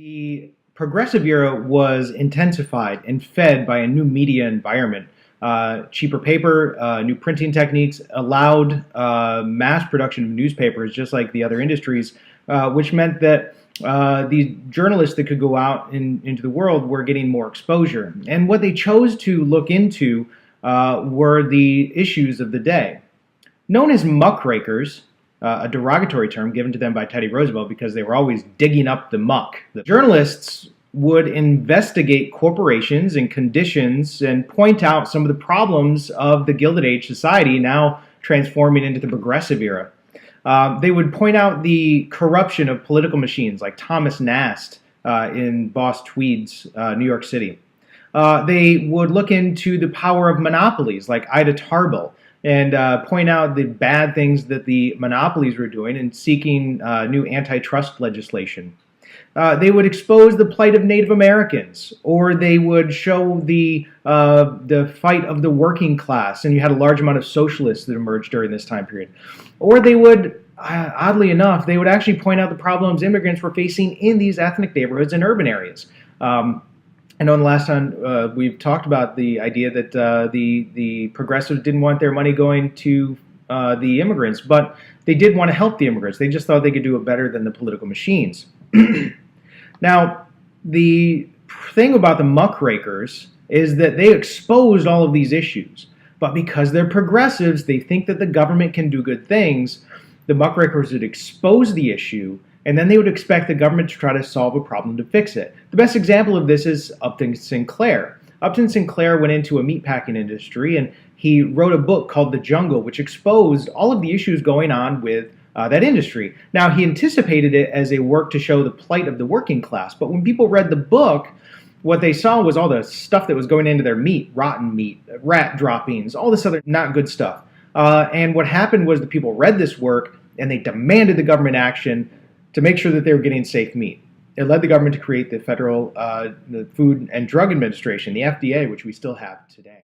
The progressive era was intensified and fed by a new media environment. Cheaper paper, new printing techniques allowed mass production of newspapers just like the other industries, which meant that these journalists that could go out into the world were getting more exposure. And what they chose to look into were the issues of the day. Known as muckrakers, a derogatory term given to them by Teddy Roosevelt because they were always digging up the muck. The journalists would investigate corporations and conditions and point out some of the problems of the Gilded Age society now transforming into the progressive era. They would point out the corruption of political machines like Thomas Nast in Boss Tweed's New York City. They would look into the power of monopolies like Ida Tarbell and point out the bad things that the monopolies were doing and seeking new antitrust legislation. They would expose the plight of Native Americans, or they would show the fight of the working class, and you had a large amount of socialists that emerged during this time period. Or they would, oddly enough, they would actually point out the problems immigrants were facing in these ethnic neighborhoods and urban areas. I know in the last time we've talked about the idea that the progressives didn't want their money going to the immigrants, but they did want to help the immigrants. They just thought they could do it better than the political machines. Now, the thing about the muckrakers is that they exposed all of these issues, but because they're progressives, they think that the government can do good things. The muckrakers would expose the issue, and then they would expect the government to try to solve a problem to fix it. The best example of this is Upton Sinclair. Upton Sinclair went into a meatpacking industry, and he wrote a book called The Jungle, which exposed all of the issues going on with that industry. Now, he anticipated it as a work to show the plight of the working class, but when people read the book, what they saw was all the stuff that was going into their meat, rotten meat, rat droppings, all this other not good stuff. And what happened was the people read this work, and they demanded the government action to make sure that they were getting safe meat. It led the government to create the Federal the Food and Drug Administration, the FDA, which we still have today.